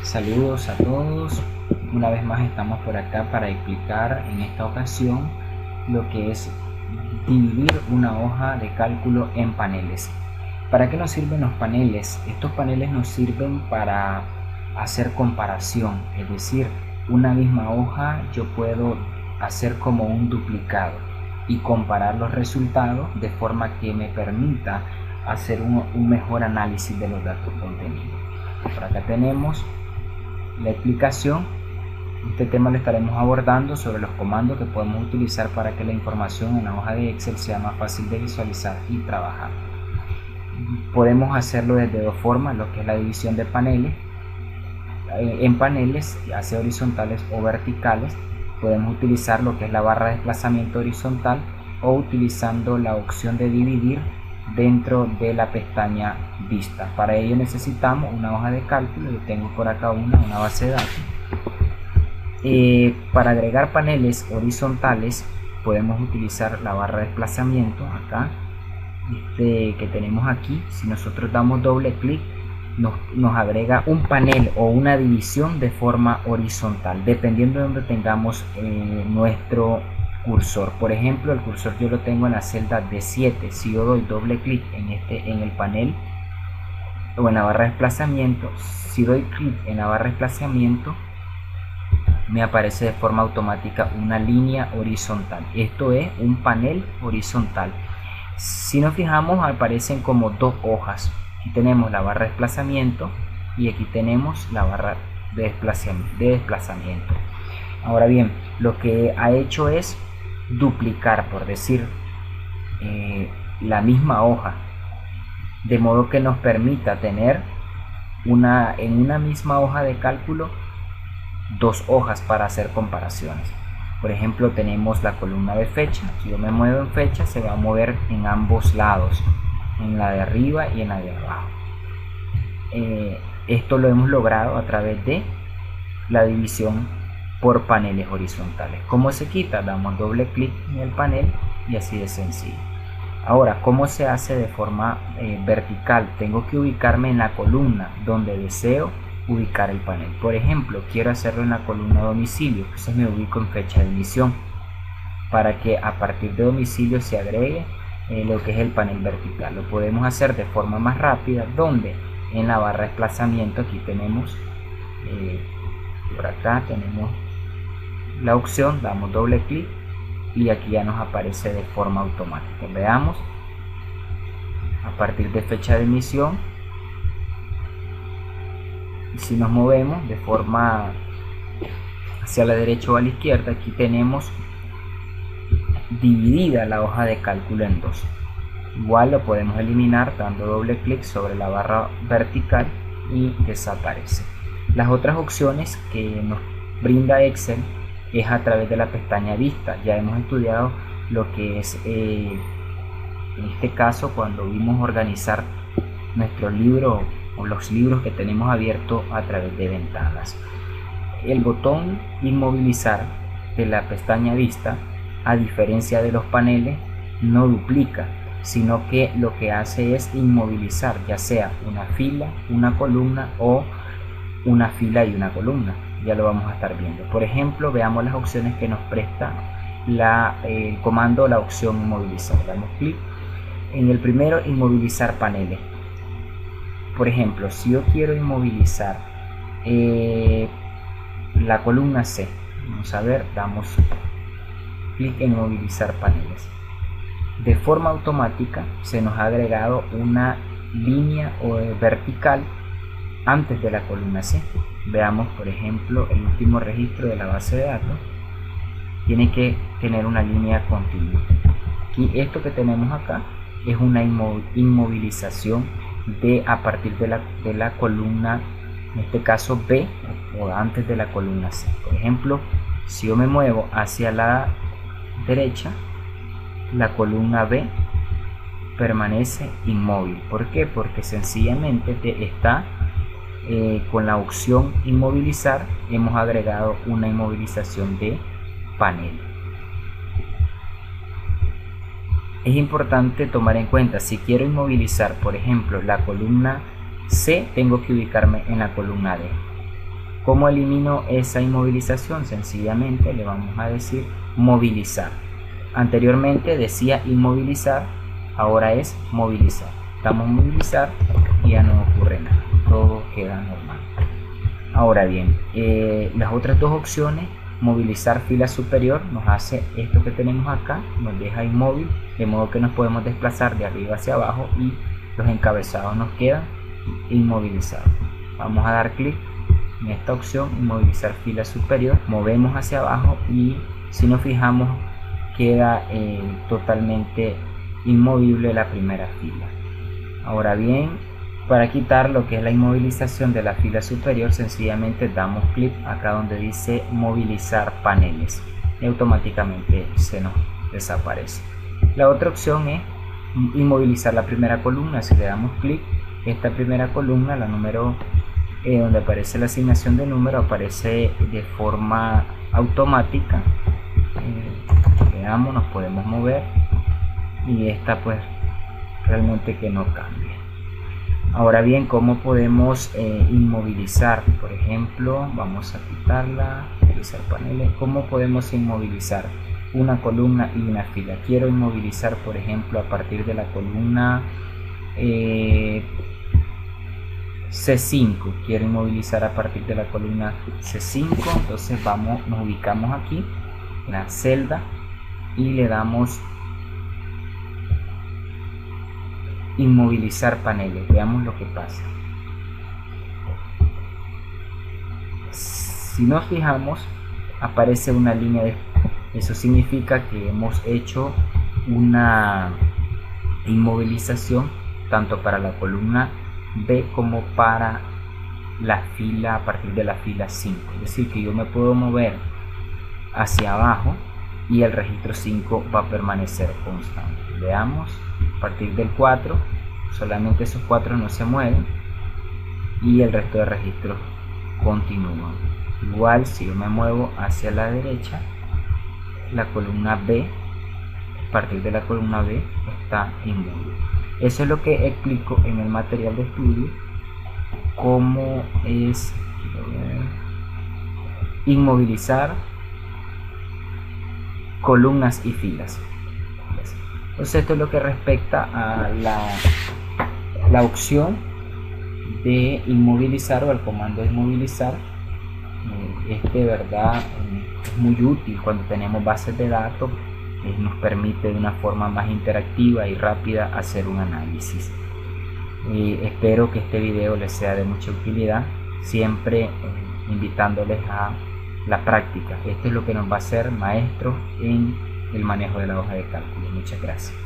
Saludos a todos, una vez más estamos por acá para explicar en esta ocasión lo que es dividir una hoja de cálculo en paneles. ¿Para qué nos sirven los paneles? Estos paneles nos sirven para hacer comparación, es decir, una misma hoja yo puedo hacer como un duplicado y comparar los resultados de forma que me permita hacer un mejor análisis de los datos contenidos. Por acá tenemos la explicación. Este tema lo estaremos abordando sobre los comandos que podemos utilizar para que la información en la hoja de Excel sea más fácil de visualizar y trabajar. Podemos hacerlo desde dos formas, lo que es la división de paneles. En paneles, ya sea horizontales o verticales, podemos utilizar lo que es la barra de desplazamiento horizontal o utilizando la opción de dividir dentro de la pestaña vista. Para ello necesitamos una hoja de cálculo. Yo tengo por acá una base de datos. Para agregar paneles horizontales podemos utilizar la barra de desplazamiento acá que tenemos aquí. Si nosotros damos doble clic nos agrega un panel o una división de forma horizontal dependiendo de donde tengamos nuestro cursor. Por ejemplo, el cursor yo lo tengo en la celda D7. Si yo doy doble clic en el panel o en la barra de desplazamiento, si doy clic en la barra de desplazamiento me aparece de forma automática una línea horizontal. Esto es un panel horizontal. Si nos fijamos, aparecen como dos hojas. Aquí tenemos la barra de desplazamiento y aquí tenemos la barra de desplazamiento. Ahora bien, lo que ha hecho es duplicar, por decir, la misma hoja, de modo que nos permita tener en una misma hoja de cálculo dos hojas para hacer comparaciones. Por ejemplo, tenemos la columna de fecha. Si yo me muevo en fecha, se va a mover en ambos lados, en la de arriba y en la de abajo. Esto lo hemos logrado a través de la división por paneles horizontales. ¿Cómo se quita? Damos doble clic en el panel y así de sencillo. Ahora, ¿cómo se hace de forma vertical? Tengo que ubicarme en la columna donde deseo ubicar el panel. Por ejemplo, quiero hacerlo en la columna domicilio, entonces me ubico en fecha de emisión para que a partir de domicilio se agregue lo que es el panel vertical. Lo podemos hacer de forma más rápida, donde en la barra de desplazamiento aquí tenemos por acá tenemos la opción, damos doble clic y aquí ya nos aparece de forma automática. Veamos, a partir de fecha de emisión, si nos movemos de forma hacia la derecha o a la izquierda, aquí tenemos dividida la hoja de cálculo en dos. Igual lo podemos eliminar dando doble clic sobre la barra vertical y desaparece. Las otras opciones que nos brinda Excel es a través de la pestaña vista. Ya hemos estudiado lo que es en este caso cuando vimos organizar nuestro libro o los libros que tenemos abiertos a través de ventanas. El botón inmovilizar de la pestaña vista, a diferencia de los paneles, no duplica, sino que lo que hace es inmovilizar, ya sea una fila, una columna o una fila y una columna. Ya lo vamos a estar viendo. Por ejemplo, veamos las opciones que nos presta el comando, la opción inmovilizar. Damos clic en el primero, inmovilizar paneles. Por ejemplo, si yo quiero inmovilizar la columna C, vamos a ver, damos clic en movilizar paneles. De forma automática se nos ha agregado una línea vertical antes de la columna C. Veamos, por ejemplo, el último registro de la base de datos tiene que tener una línea continua. Aquí esto que tenemos acá es una inmovilización a partir de la columna, en este caso B, o antes de la columna C. Por ejemplo, si yo me muevo hacia la derecha, la columna B permanece inmóvil. ¿Por qué? Porque sencillamente está con la opción inmovilizar hemos agregado una inmovilización de panel. Es importante tomar en cuenta, si quiero inmovilizar por ejemplo la columna C, tengo que ubicarme en la columna D. ¿Cómo elimino esa inmovilización? Sencillamente le vamos a decir movilizar. Anteriormente decía inmovilizar, ahora es movilizar. Damos movilizar y ya no ocurre nada, todo queda normal. Ahora bien, las otras dos opciones, movilizar fila superior, nos hace esto que tenemos acá, nos deja inmóvil, de modo que nos podemos desplazar de arriba hacia abajo y los encabezados nos quedan inmovilizados. Vamos a dar clic en esta opción, inmovilizar fila superior, movemos hacia abajo y si nos fijamos queda totalmente inmovible la primera fila. Ahora bien, para quitar lo que es la inmovilización de la fila superior, sencillamente damos clic acá donde dice movilizar paneles y automáticamente se nos desaparece. La otra opción es inmovilizar la primera columna. Si le damos clic, esta primera columna, la número donde aparece la asignación de número, aparece de forma automática. Veamos, nos podemos mover y esta pues realmente que no cambia. Ahora bien, ¿cómo podemos inmovilizar? Por ejemplo, vamos a quitarla, utilizar paneles. ¿Cómo podemos inmovilizar una columna y una fila? Quiero inmovilizar, por ejemplo, a partir de la columna C5. Quiero inmovilizar a partir de la columna C5. Entonces nos ubicamos aquí en la celda y le damos inmovilizar paneles. Veamos lo que pasa. Si nos fijamos, aparece una línea de... Eso significa que hemos hecho una inmovilización tanto para la columna B como para la fila a partir de la fila 5. Es decir, que yo me puedo mover hacia abajo y el registro 5 va a permanecer constante. Veamos, a partir del 4 solamente esos 4 no se mueven y el resto de registros continúan. Igual si yo me muevo hacia la derecha, la columna B, a partir de la columna B está inmóvil. Eso es lo que explico en el material de estudio, cómo es inmovilizar columnas y filas. Entonces esto es lo que respecta a la opción de inmovilizar o al comando de inmovilizar. ¿Verdad? Es muy útil cuando tenemos bases de datos, nos permite de una forma más interactiva y rápida hacer un análisis. Espero que este video les sea de mucha utilidad, siempre invitándoles a la práctica. Esto es lo que nos va a hacer maestros en el manejo de la hoja de cálculo. Muchas gracias.